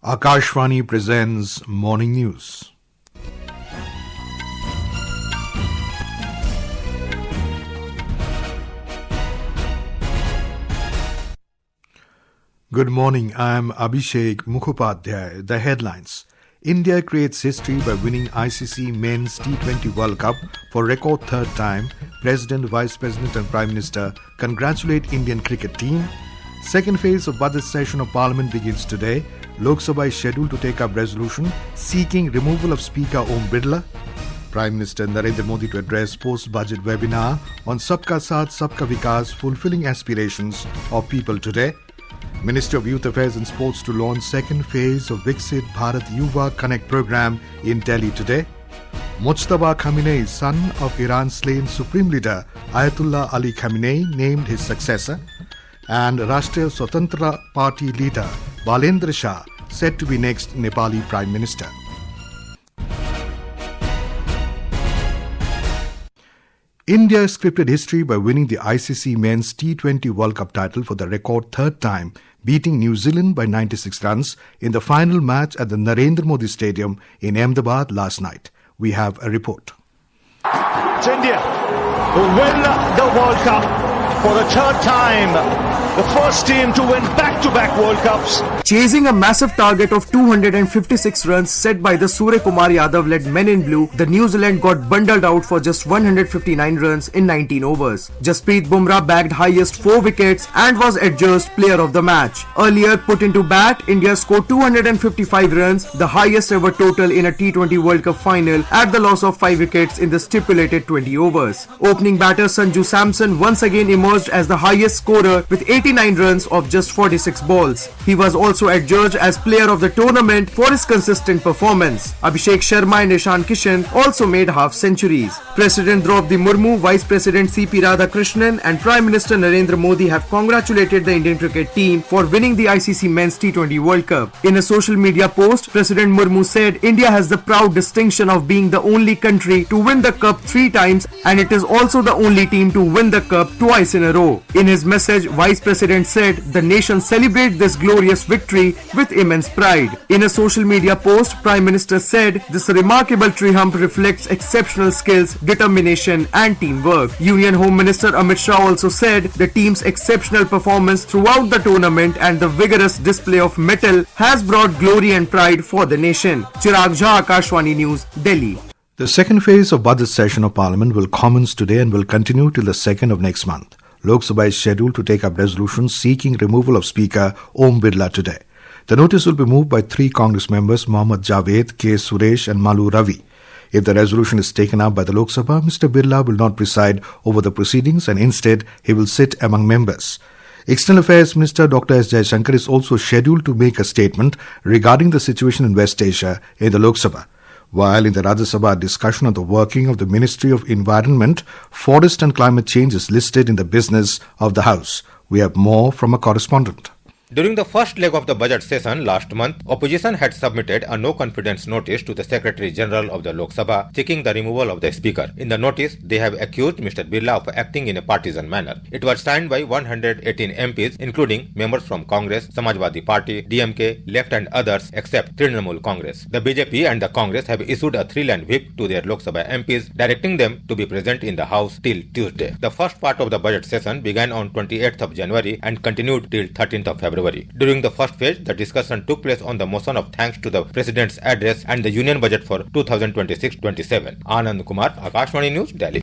Akashvani presents Morning News. Good morning, I am Abhishek Mukhopadhyay. The headlines. India creates history by winning ICC Men's T20 World Cup for record third time. President, Vice President and Prime Minister congratulate Indian cricket team. Second phase of budget session of Parliament begins today. Lok Sabha is scheduled to take up resolution seeking removal of Speaker Om Birla. Prime Minister Narendra Modi to address post-budget webinar on Sabka Saath, Sabka Vikas-Fulfilling Aspirations of people today. Ministry of Youth Affairs and Sports to launch second phase of Viksit Bharat Yuva Connect program in Delhi today. Mojtaba Khamenei, son of Iran's slain Supreme Leader Ayatollah Ali Khamenei, named his successor. And Rastriya Swatantra party leader Balendra Shah said to be next Nepali Prime Minister. India scripted history by winning the ICC Men's T20 World Cup title for the record third time, beating New Zealand by 96 runs in the final match at the Narendra Modi Stadium in Ahmedabad last night. We have a report. It's India who win the World Cup for the third time. The first team to win back-to-back World Cups. Chasing a massive target of 256 runs set by the Surya Kumar Yadav-led Men in Blue, the New Zealand got bundled out for just 159 runs in 19 overs. Jasprit Bumrah bagged highest 4 wickets and was adjudged player of the match. Earlier put into bat, India scored 255 runs, the highest ever total in a T20 World Cup final at the loss of 5 wickets in the stipulated 20 overs. Opening batter Sanju Samson once again emerged as the highest scorer with 89 runs of just 46 balls. He was also adjudged as player of the tournament for his consistent performance. Abhishek Sharma and Ishan Kishan also made half centuries. President Draupadi Murmu, Vice President C.P. Radhakrishnan and Prime Minister Narendra Modi have congratulated the Indian cricket team for winning the ICC Men's T20 World Cup. In a social media post, President Murmu said India has the proud distinction of being the only country to win the cup 3 times and it is also the only team to win the cup twice in a row. In his message, Vice President said the nation celebrates this glorious victory with immense pride. In a social media post, Prime Minister said this remarkable triumph reflects exceptional skills, determination and teamwork. Union Home Minister Amit Shah also said the team's exceptional performance throughout the tournament and the vigorous display of mettle has brought glory and pride for the nation. Chirag Jha, Akashvani News, Delhi. The second phase of budget session of Parliament will commence today and will continue till the 2nd of next month. Lok Sabha is scheduled to take up resolutions seeking removal of Speaker Om Birla today. The notice will be moved by 3 Congress members, Mohammad Javed, K. Suresh and Malu Ravi. If the resolution is taken up by the Lok Sabha, Mr. Birla will not preside over the proceedings and instead he will sit among members. External Affairs Minister Dr. S. Jaishankar is also scheduled to make a statement regarding the situation in West Asia in the Lok Sabha. While in the Rajya Sabha, discussion of the working of the Ministry of Environment, Forest and Climate Change is listed in the business of the House. We have more from a correspondent. During the first leg of the budget session last month, opposition had submitted a no-confidence notice to the Secretary General of the Lok Sabha seeking the removal of the Speaker. In the notice, they have accused Mr. Birla of acting in a partisan manner. It was signed by 118 MPs, including members from Congress, Samajwadi Party, DMK, Left and others except Trinamool Congress. The BJP and the Congress have issued a 3-line whip to their Lok Sabha MPs, directing them to be present in the House till Tuesday. The first part of the budget session began on 28th of January and continued till 13th of February. During the first phase, the discussion took place on the motion of thanks to the President's address and the Union Budget for 2026-27. Anand Kumar, Akashvani News, Delhi.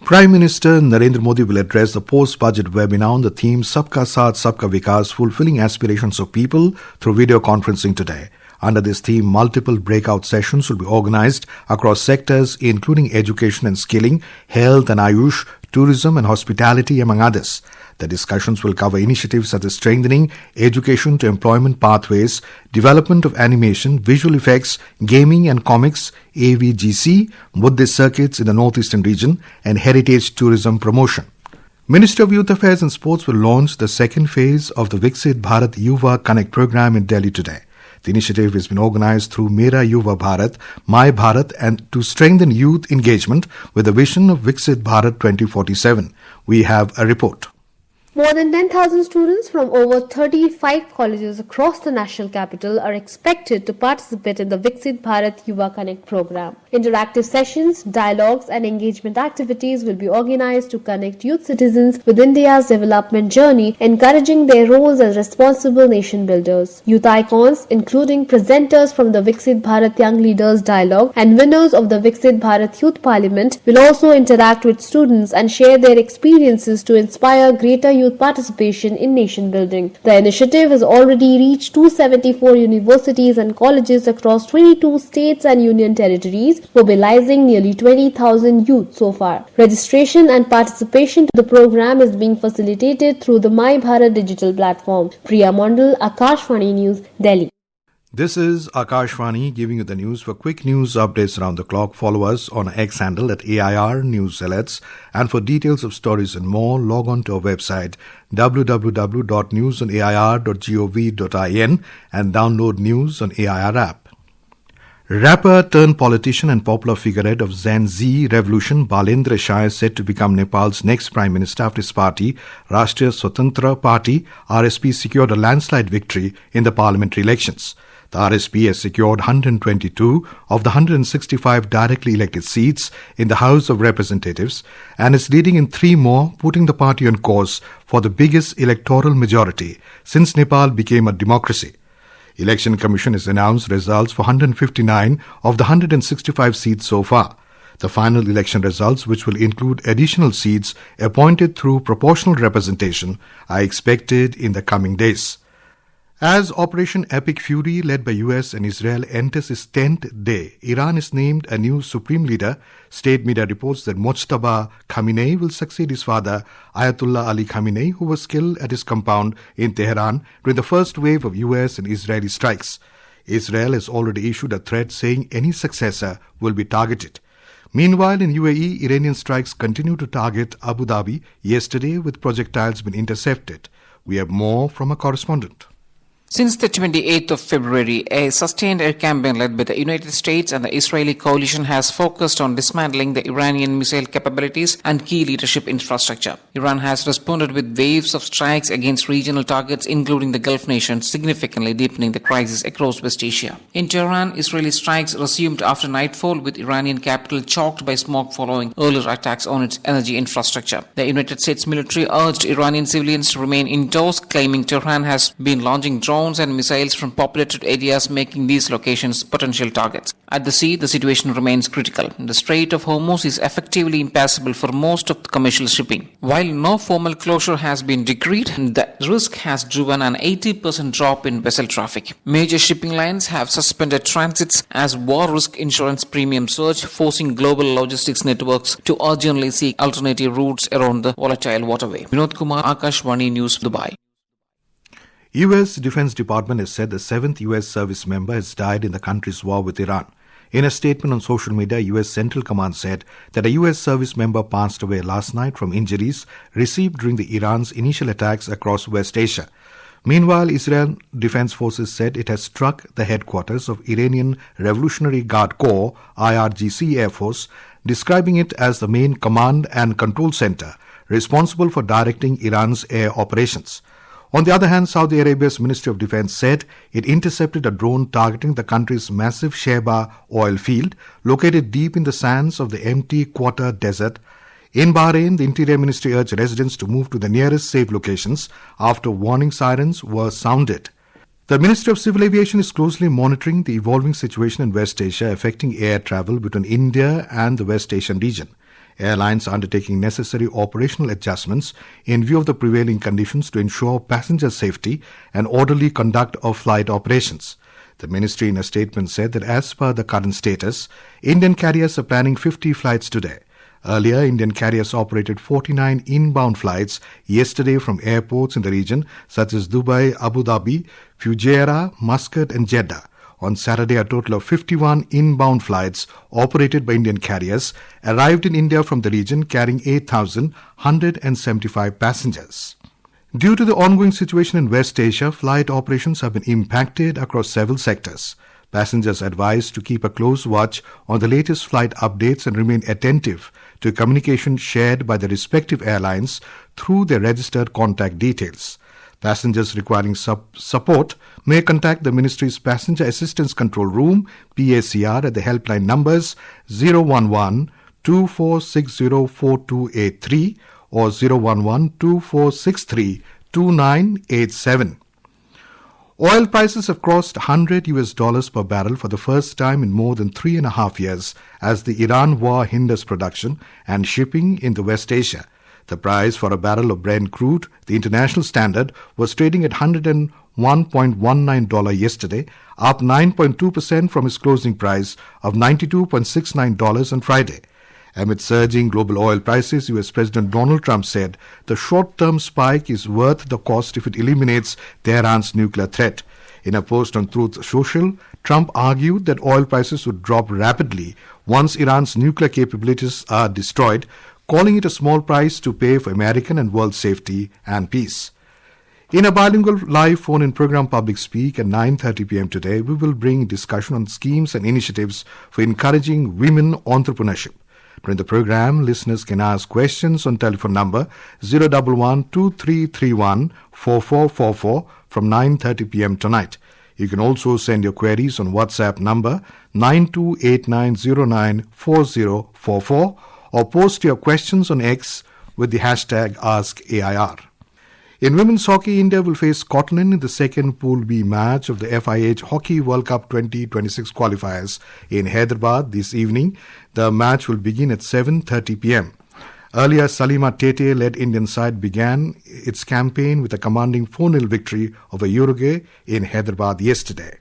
Prime Minister Narendra Modi will address the post-budget webinar on the theme Sabka Saath, Sabka Vikas, Fulfilling Aspirations of People through video conferencing today. Under this theme, multiple breakout sessions will be organized across sectors including education and skilling, health and Ayush, tourism and hospitality, among others. The discussions will cover initiatives such as strengthening education to employment pathways, development of animation, visual effects, gaming and comics, AVGC, Buddhist circuits in the northeastern region, and heritage tourism promotion. Ministry of Youth Affairs and Sports will launch the second phase of the Viksit Bharat Yuva Connect program in Delhi today. The initiative has been organized through Mera Yuva Bharat, My Bharat, and to strengthen youth engagement with the vision of Viksit Bharat 2047. We have a report. More than 10,000 students from over 35 colleges across the national capital are expected to participate in the Viksit Bharat Yuva Connect program. Interactive sessions, dialogues and engagement activities will be organized to connect youth citizens with India's development journey, encouraging their roles as responsible nation builders. Youth icons, including presenters from the Viksit Bharat Young Leaders Dialogue and winners of the Viksit Bharat Youth Parliament, will also interact with students and share their experiences to inspire greater youth participation in nation building. The initiative has already reached 274 universities and colleges across 22 states and union territories, mobilizing nearly 20,000 youth so far. Registration and participation to the program is being facilitated through the My Bharat digital platform. Priya Mondal, Akashvani News, Delhi. This is Akashvani giving you the news. For quick news updates around the clock, follow us on X handle at AIR News Alerts. And for details of stories and more, log on to our website www.newsonair.gov.in and download News on AIR app. Rapper turned politician and popular figurehead of Gen Z revolution, Balendra Shah is set to become Nepal's next prime minister after his party, Rastriya Swatantra Party, RSP, secured a landslide victory in the parliamentary elections. The RSP has secured 122 of the 165 directly elected seats in the House of Representatives and is leading in 3 more, putting the party on course for the biggest electoral majority since Nepal became a democracy. Election Commission has announced results for 159 of the 165 seats so far. The final election results, which will include additional seats appointed through proportional representation, are expected in the coming days. As Operation Epic Fury, led by US and Israel, enters its 10th day, Iran is named a new supreme leader. State media reports that Mojtaba Khamenei will succeed his father, Ayatollah Ali Khamenei, who was killed at his compound in Tehran during the first wave of US and Israeli strikes. Israel has already issued a threat saying any successor will be targeted. Meanwhile, in UAE, Iranian strikes continue to target Abu Dhabi yesterday, with projectiles being intercepted. We have more from a correspondent. Since the 28th of February, a sustained air campaign led by the United States and the Israeli coalition has focused on dismantling the Iranian missile capabilities and key leadership infrastructure. Iran has responded with waves of strikes against regional targets, including the Gulf nations, significantly deepening the crisis across West Asia. In Tehran, Israeli strikes resumed after nightfall, with Iranian capital choked by smoke following earlier attacks on its energy infrastructure. The United States military urged Iranian civilians to remain indoors, claiming Tehran has been launching drones and missiles from populated areas, making these locations potential targets. At the sea, the situation remains critical. The Strait of Hormuz is effectively impassable for most of the commercial shipping. While no formal closure has been decreed, the risk has driven an 80% drop in vessel traffic. Major shipping lines have suspended transits as war risk insurance premiums surge, forcing global logistics networks to urgently seek alternative routes around the volatile waterway. Vinod Kumar, Akashvani News, Dubai. U.S. Defense Department has said the 7th U.S. service member has died in the country's war with Iran. In a statement on social media, U.S. Central Command said that a U.S. service member passed away last night from injuries received during the Iran's initial attacks across West Asia. Meanwhile, Israel Defense Forces said it has struck the headquarters of Iranian Revolutionary Guard Corps, IRGC Air Force, describing it as the main command and control center responsible for directing Iran's air operations. On the other hand, Saudi Arabia's Ministry of Defense said it intercepted a drone targeting the country's massive Sheba oil field located deep in the sands of the empty Quarter Desert. In Bahrain, the Interior Ministry urged residents to move to the nearest safe locations after warning sirens were sounded. The Ministry of Civil Aviation is closely monitoring the evolving situation in West Asia affecting air travel between India and the West Asian region. Airlines are undertaking necessary operational adjustments in view of the prevailing conditions to ensure passenger safety and orderly conduct of flight operations. The ministry in a statement said that as per the current status, Indian carriers are planning 50 flights today. Earlier, Indian carriers operated 49 inbound flights yesterday from airports in the region such as Dubai, Abu Dhabi, Fujairah, Muscat and Jeddah. On Saturday, a total of 51 inbound flights operated by Indian carriers arrived in India from the region carrying 8,175 passengers. Due to the ongoing situation in West Asia, flight operations have been impacted across several sectors. Passengers advised to keep a close watch on the latest flight updates and remain attentive to communication shared by the respective airlines through their registered contact details. Passengers requiring support may contact the Ministry's Passenger Assistance Control Room, PACR, at the helpline numbers 011-2460-4283 or 011-2463-2987. Oil prices have crossed $100 per barrel for the first time in more than 3.5 years as the Iran war hinders production and shipping into West Asia. The price for a barrel of Brent crude, the international standard, was trading at $101.19 yesterday, up 9.2% from its closing price of $92.69 on Friday. Amid surging global oil prices, US President Donald Trump said the short-term spike is worth the cost if it eliminates Tehran's nuclear threat. In a post on Truth Social, Trump argued that oil prices would drop rapidly once Iran's nuclear capabilities are destroyed, calling it a small price to pay for American and world safety and peace. In a bilingual live phone-in program Public Speak at 9:30 p.m. today, we will bring discussion on schemes and initiatives for encouraging women entrepreneurship. During the program, listeners can ask questions on telephone number 011-2331-4444 from 9:30 p.m. tonight. You can also send your queries on WhatsApp number 9289094044 or post your questions on X with the hashtag AskAIR. In women's hockey, India will face Scotland in the second Pool B match of the FIH Hockey World Cup 2026 qualifiers in Hyderabad this evening. The match will begin at 7:30 p.m. Earlier, Salima Tete led Indian side began its campaign with a commanding 4-0 victory over Uruguay in Hyderabad yesterday.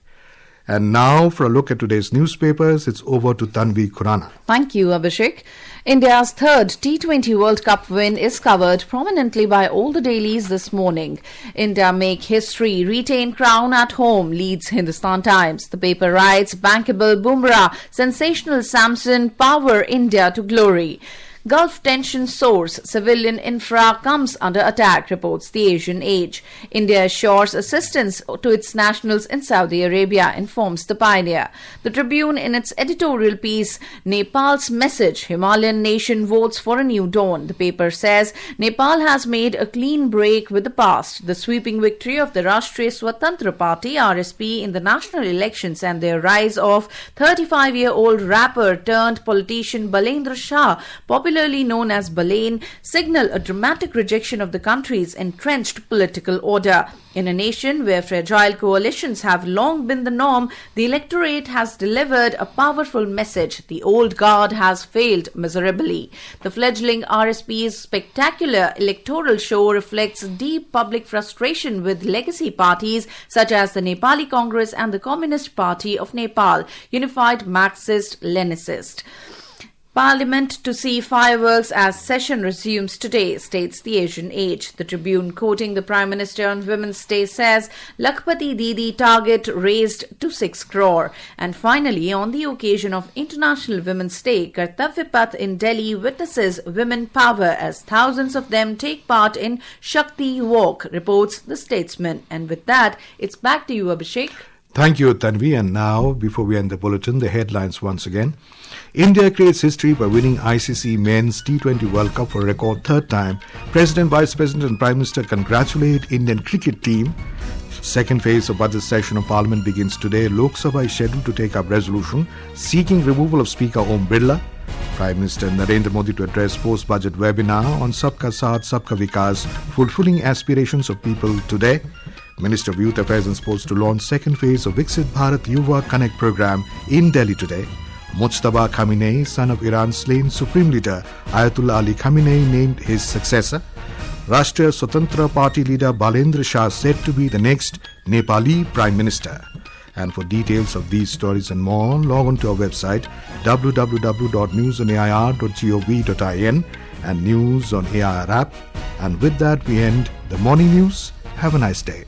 And now, for a look at today's newspapers, it's over to Tanvi Khurana. Thank you, Abhishek. India's third T20 World Cup win is covered prominently by all the dailies this morning. India make history, retain crown at home, leads Hindustan Times. The paper writes, bankable Bumrah, sensational Samson, power India to glory. Gulf tension soars, civilian infra comes under attack, reports the Asian Age. India assures assistance to its nationals in Saudi Arabia, informs the Pioneer. The Tribune in its editorial piece, Nepal's message, Himalayan nation votes for a new dawn. The paper says Nepal has made a clean break with the past. The sweeping victory of the Rastriya Swatantra Party, RSP, in the national elections and the rise of 35-year-old rapper turned politician Balendra Shah, popularly known as Balen, signal a dramatic rejection of the country's entrenched political order. In a nation where fragile coalitions have long been the norm, the electorate has delivered a powerful message. The old guard has failed miserably. The fledgling RSP's spectacular electoral show reflects deep public frustration with legacy parties such as the Nepali Congress and the Communist Party of Nepal, unified Marxist-Leninist. Parliament to see fireworks as session resumes today, states the Asian Age. The Tribune, quoting the Prime Minister on Women's Day, says Lakhpati Didi target raised to 6 crore. And finally, on the occasion of International Women's Day, Kartavya Path in Delhi witnesses women power as thousands of them take part in Shakti Walk, reports the Statesman. And with that, it's back to you, Abhishek. Thank you, Tanvi. And now, before we end the bulletin, the headlines once again. India creates history by winning ICC Men's T20 World Cup for a record third time. President, Vice President and Prime Minister congratulate Indian cricket team. Second phase of budget session of Parliament begins today. Lok Sabha is scheduled to take up resolution seeking removal of Speaker Om Birla. Prime Minister Narendra Modi to address post-budget webinar on Sabka Saath, Sabka Vikas-Fulfilling Aspirations of people today. Minister of Youth Affairs and Sports to launch second phase of Viksit Bharat Yuva Connect program in Delhi today. Mojtaba Khamenei, son of Iran's slain Supreme Leader Ayatollah Ali Khamenei, named his successor. Rastriya Swatantra Party leader Balendra Shah said to be the next Nepali Prime Minister. And for details of these stories and more, log on to our website www.newsonair.gov.in and News on AIR app. And with that, we end the morning news. Have a nice day.